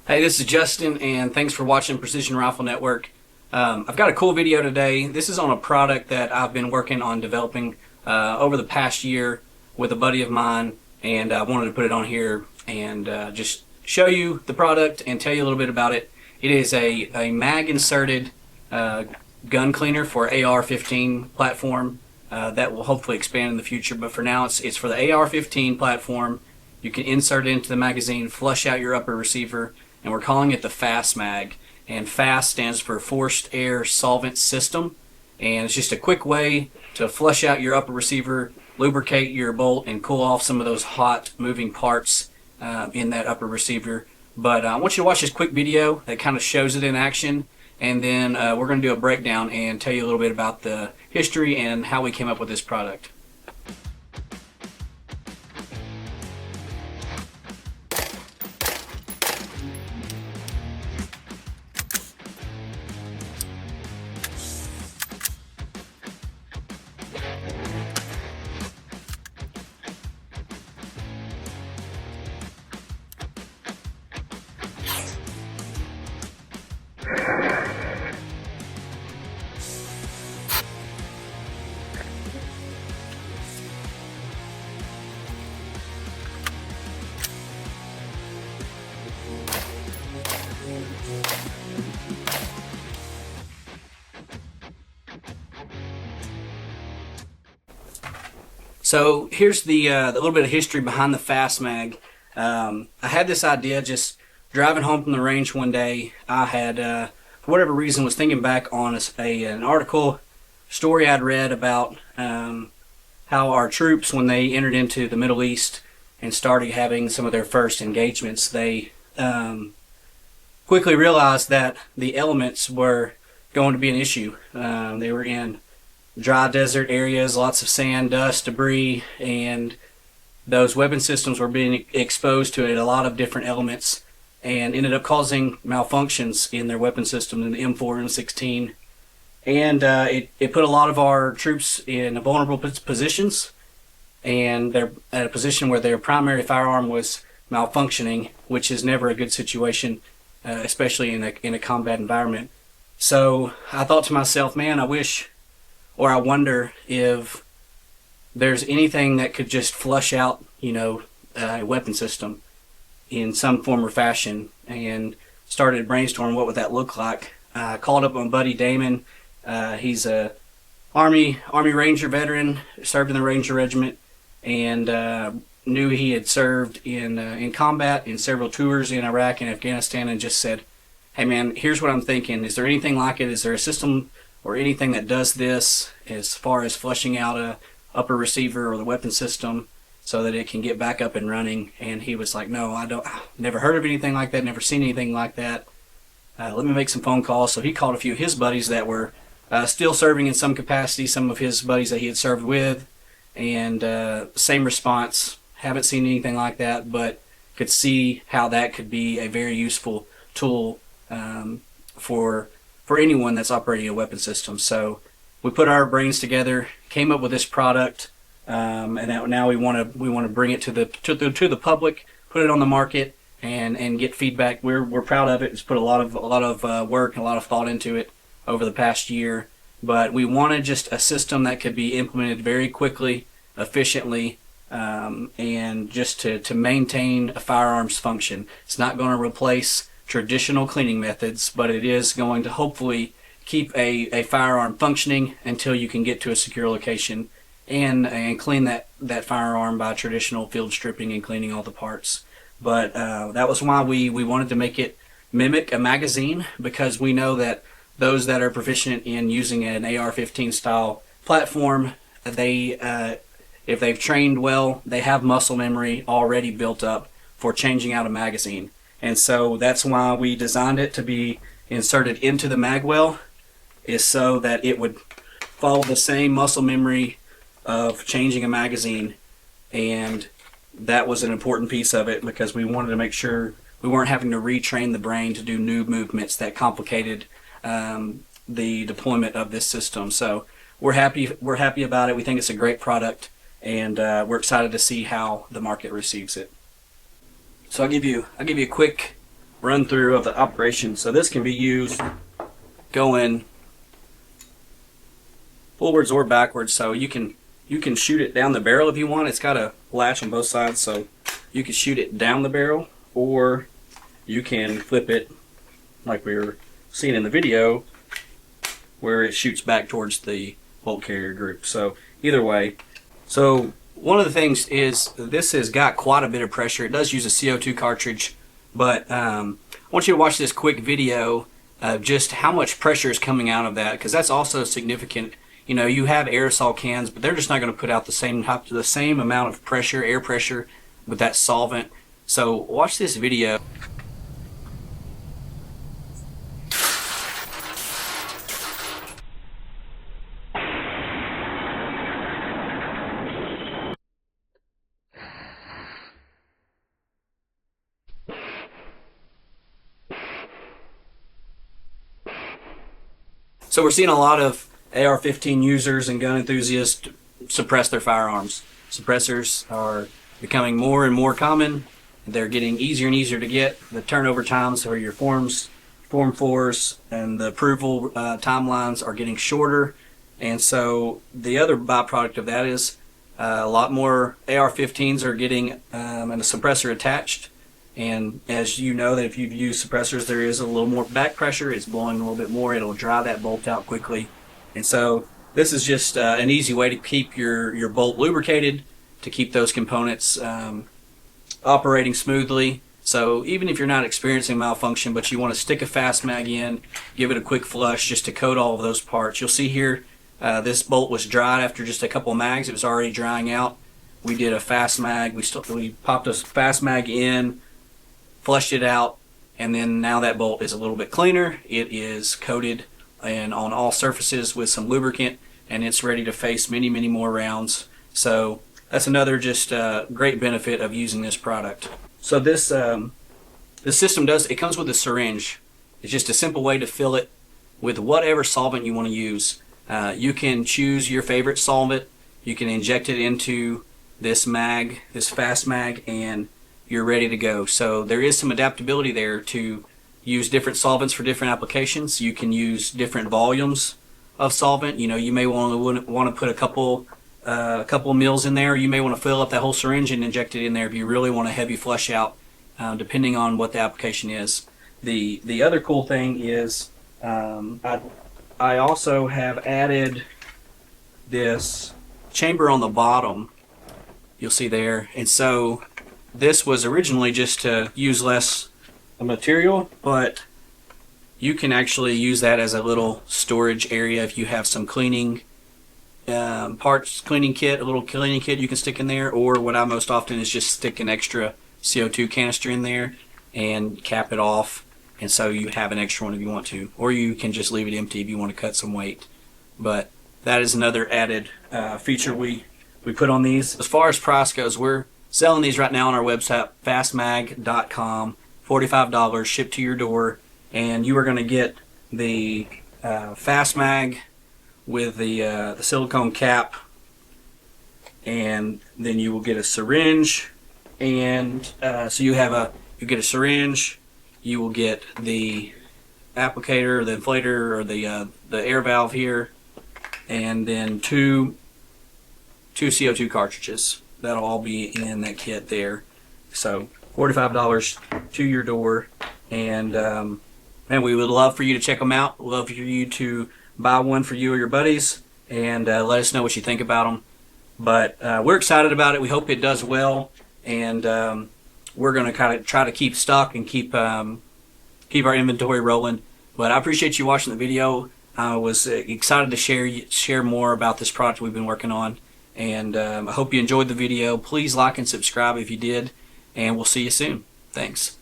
Hey, this is Justin, and thanks for watching Precision Rifle Network. I've got a cool video today. This is on a product that I've been working on developing over the past year with a buddy of mine, and I wanted to put it on here and just show you the product and tell you a little bit about it. It is a mag inserted gun cleaner for AR-15 platform that will hopefully expand in the future, but for now it's for the AR-15 platform. You can insert it into the magazine, flush out your upper receiver, and we're calling it the Fassmag. And FASS stands for Forced Air Solvent System, and it's just a quick way to flush out your upper receiver, lubricate your bolt, and cool off some of those hot moving parts in that upper receiver. But I want you to watch this quick video that kind of shows it in action, and then we're going to do a breakdown and tell you a little bit about the history and how we came up with this product. So here's the little bit of history behind the Fassmag. I had this idea just driving home from the range one day. I had, for whatever reason, was thinking back on an article, story I'd read about how our troops, when they entered into the Middle East and started having some of their first engagements, they quickly realized that the elements were going to be an issue. They were in dry desert areas, lots of sand, dust, debris, and those weapon systems were being exposed to a lot of different elements and ended up causing malfunctions in their weapon system in the M4 and M16. And it put a lot of our troops in vulnerable positions, and they're at a position where their primary firearm was malfunctioning, which is never a good situation, especially in a combat environment. So I thought to myself, man, I wonder if there's anything that could just flush out, a weapon system in some form or fashion, and started brainstorming what would that look like. I called up my buddy Damon. He's a Army Ranger veteran, served in the Ranger Regiment, and knew he had served in combat in several tours in Iraq and Afghanistan, and just said, hey man, here's what I'm thinking. Is there anything like it? Is there a system or anything that does this as far as flushing out a upper receiver or the weapon system so that it can get back up and running? And he was like, no, I've never heard of anything like that, never seen anything like that. Let me make some phone calls. So he called a few of his buddies that were still serving in some capacity, some of his buddies that he had served with, and same response. Haven't seen anything like that, but could see how that could be a very useful tool for anyone that's operating a weapon system. So we put our brains together, came up with this product, and now we want to bring it to the public, put it on the market, and get feedback. We're proud of it. It's put a lot of work and a lot of thought into it over the past year, but we wanted just a system that could be implemented very quickly, efficiently, and just to maintain a firearm's function. It's not going to replace traditional cleaning methods, but it is going to hopefully keep a firearm functioning until you can get to a secure location and clean that firearm by traditional field stripping and cleaning all the parts. But that was why we wanted to make it mimic a magazine, because we know that those that are proficient in using an AR-15 style platform, if they've trained well, they have muscle memory already built up for changing out a magazine. And so that's why we designed it to be inserted into the magwell, is so that it would follow the same muscle memory of changing a magazine. And that was an important piece of it, because we wanted to make sure we weren't having to retrain the brain to do new movements that complicated the deployment of this system. So we're happy about it. We think it's a great product, and we're excited to see how the market receives it. So I'll give you a quick run through of the operation. So this can be used going forwards or backwards. So you can shoot it down the barrel if you want. It's got a latch on both sides, so you can shoot it down the barrel, or you can flip it like we were seeing in the video, where it shoots back towards the bolt carrier group. So either way. So one of the things is this has got quite a bit of pressure. It does use a CO2 cartridge, but I want you to watch this quick video of just how much pressure is coming out of that, because that's also significant. You know, you have aerosol cans, but they're just not going to put out the same amount of pressure, air pressure, with that solvent. So watch this video. So we're seeing a lot of AR-15 users and gun enthusiasts suppress their firearms. Suppressors are becoming more and more common. They're getting easier and easier to get. The turnover times for your Form 4s and the approval timelines are getting shorter. And so the other byproduct of that is a lot more AR-15s are getting a suppressor attached. And as you know, that if you've used suppressors, there is a little more back pressure. It's blowing a little bit more. It'll dry that bolt out quickly. And so this is just an easy way to keep your bolt lubricated, to keep those components operating smoothly. So even if you're not experiencing malfunction, but you want to stick a Fassmag in, give it a quick flush just to coat all of those parts. You'll see here this bolt was dried after just a couple of mags. It was already drying out. We did a Fassmag. We popped a Fassmag in, flushed it out, and then now that bolt is a little bit cleaner. It is coated and on all surfaces with some lubricant, and it's ready to face many more rounds. So that's another just great benefit of using this product. So this system comes with a syringe. It's just a simple way to fill it with whatever solvent you want to use. You can choose your favorite solvent. You can inject it into this Fassmag, and you're ready to go. So there is some adaptability there to use different solvents for different applications. You can use different volumes of solvent. You know, you may want to put a couple mils in there. You may want to fill up that whole syringe and inject it in there if you really want a heavy flush out, depending on what the application is. The other cool thing is I also have added this chamber on the bottom. You'll see there. And so this was originally just to use less material, but you can actually use that as a little storage area if you have some cleaning cleaning kit, a little cleaning kit you can stick in there, or what I most often is just stick an extra CO2 canister in there and cap it off, and so you have an extra one if you want to, or you can just leave it empty if you want to cut some weight. But that is another added feature we put on these. As far as price goes, we're selling these right now on our website, fassmag.com, $45 shipped to your door, and you are going to get the Fassmag with the silicone cap, and then you will get a syringe, and so you get a syringe, you will get the applicator, the inflator, or the air valve here, and then two CO2 cartridges. That'll all be in that kit there. So $45 to your door, and we would love for you to check them out. We'd love for you to buy one for you or your buddies, and let us know what you think about them. But we're excited about it. We hope it does well, and we're going to kind of try to keep stock and keep our inventory rolling. But I appreciate you watching the video. I was excited to share more about this project we've been working on, and I hope you enjoyed the video. Please like and subscribe if you did, and we'll see you soon. Thanks.